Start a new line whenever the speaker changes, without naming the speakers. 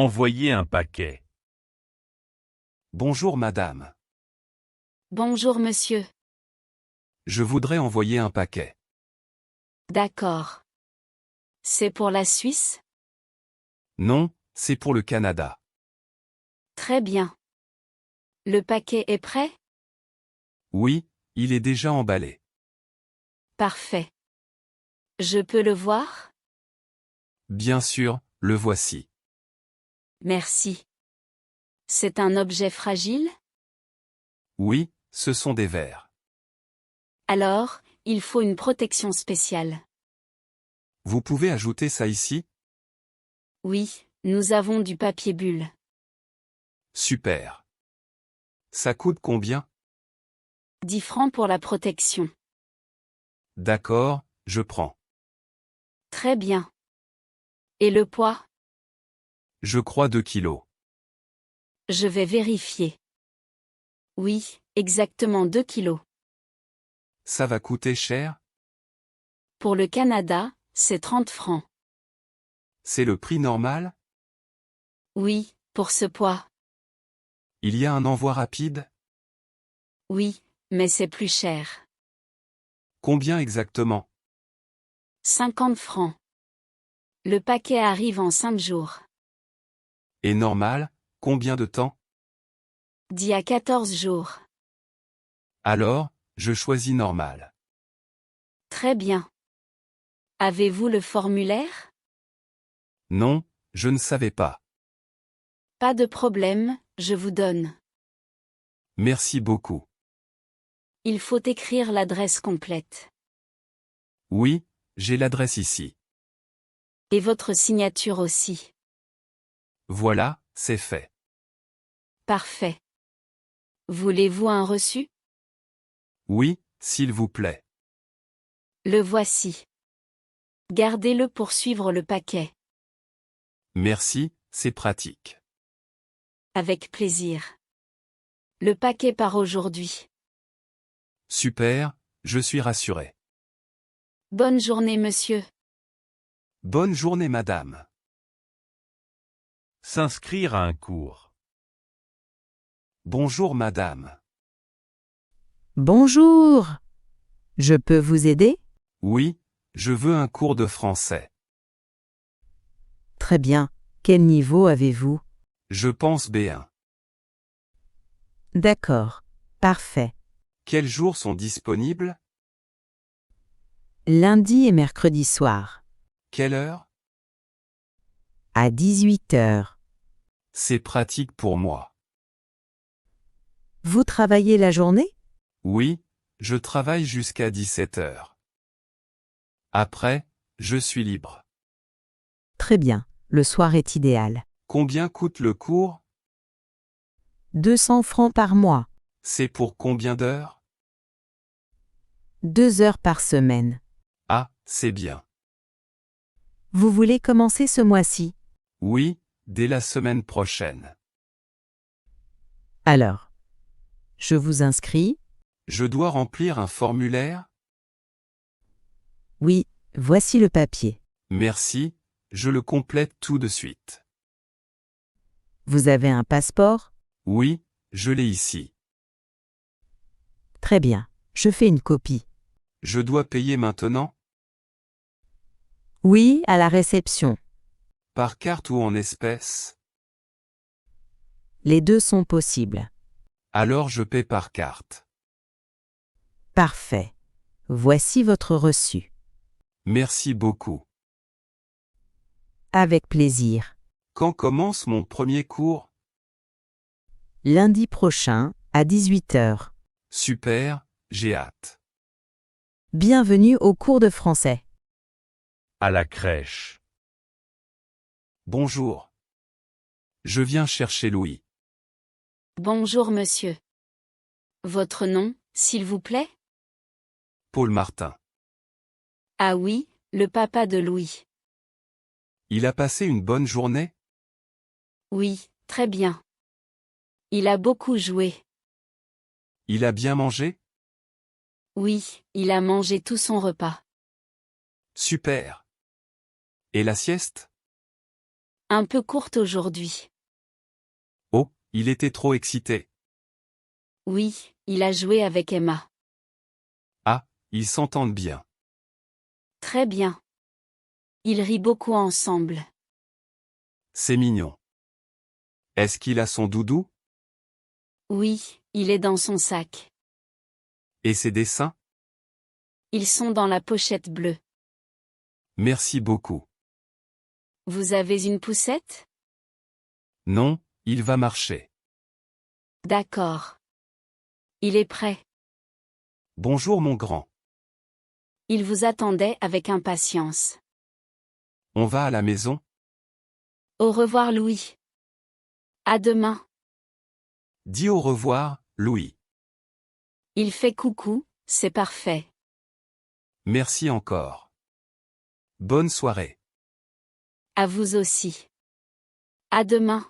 Envoyer un paquet.
Bonjour madame.
Bonjour monsieur.
Je voudrais envoyer un paquet.
D'accord. C'est pour la Suisse?
Non, c'est pour le Canada.
Très bien. Le paquet est prêt?
Oui, il est déjà emballé.
Parfait. Je peux le voir?
Bien sûr, le voici.
Merci. C'est un objet fragile?
Oui, ce sont des verres.
Alors, il faut une protection spéciale.
Vous pouvez ajouter ça ici?
Oui, nous avons du papier bulle.
Super. Ça coûte combien?
10 francs pour la protection.
D'accord, je prends.
Très bien. Et le poids?
Je crois 2 kilos.
Je vais vérifier. Oui, exactement 2 kilos.
Ça va coûter cher?
Pour le Canada, c'est 30 francs.
C'est le prix normal?
Oui, pour ce poids.
Il y a un envoi rapide?
Oui, mais c'est plus cher.
Combien exactement?
50 francs. Le paquet arrive en 5 jours.
Et normal, combien de temps?
10 à 14 jours.
Alors, je choisis normal.
Très bien. Avez-vous le formulaire?
Non, je ne savais pas.
Pas de problème, je vous donne.
Merci beaucoup.
Il faut écrire l'adresse complète.
Oui, j'ai l'adresse ici.
Et votre signature aussi.
Voilà, c'est fait.
Parfait. Voulez-vous un reçu?
Oui, s'il vous plaît.
Le voici. Gardez-le pour suivre le paquet.
Merci, c'est pratique.
Avec plaisir. Le paquet part aujourd'hui.
Super, je suis rassuré.
Bonne journée monsieur.
Bonne journée madame.
S'inscrire à un cours.
Bonjour madame.
Bonjour. Je peux vous aider?
Oui, je veux un cours de français.
Très bien. Quel niveau avez-vous?
Je pense B1.
D'accord. Parfait.
Quels jours sont disponibles?
Lundi et mercredi soir.
Quelle heure?
À 18 heures.
C'est pratique pour moi.
Vous travaillez la journée?
Oui, je travaille jusqu'à 17 heures. Après, je suis libre.
Très bien. Le soir est idéal.
Combien coûte le cours?
200 francs par mois.
C'est pour combien d'heures?
2 heures par semaine.
Ah, c'est bien.
Vous voulez commencer ce mois-ci?
Oui, dès la semaine prochaine.
Alors, je vous inscris?
Je dois remplir un formulaire?
Oui, voici le papier.
Merci, je le complète tout de suite.
Vous avez un passeport?
Oui, je l'ai ici.
Très bien. Je fais une copie.
Je dois payer maintenant?
Oui, à la réception.
Par carte ou en espèces?
Les deux sont possibles.
Alors je paie par carte.
Parfait. Voici votre reçu.
Merci beaucoup.
Avec plaisir.
Quand commence mon premier cours?
Lundi prochain, à 18 heures.
Super, j'ai hâte.
Bienvenue au cours de français.
À la crèche.
Bonjour. Je viens chercher Louis.
Bonjour monsieur. Votre nom, s'il vous plaît?
Paul Martin.
Ah oui, le papa de Louis.
Il a passé une bonne journée?
Oui, très bien. Il a beaucoup joué.
Il a bien mangé?
Oui, il a mangé tout son repas.
Super. Et la sieste?
Un peu courte aujourd'hui.
Oh, il était trop excité.
Oui, il a joué avec Emma.
Ah, ils s'entendent bien.
Très bien. Ils rient beaucoup ensemble.
C'est mignon. Est-ce qu'il a son doudou?
Oui, il est dans son sac.
Et ses dessins?
Ils sont dans la pochette bleue.
Merci beaucoup.
Vous avez une poussette?
Non, il va marcher.
D'accord. Il est prêt.
Bonjour mon grand.
Il vous attendait avec impatience.
On va à la maison?
Au revoir Louis. À demain.
Dis au revoir, Louis.
Il fait coucou, c'est parfait.
Merci encore. Bonne soirée.
À vous aussi. À demain.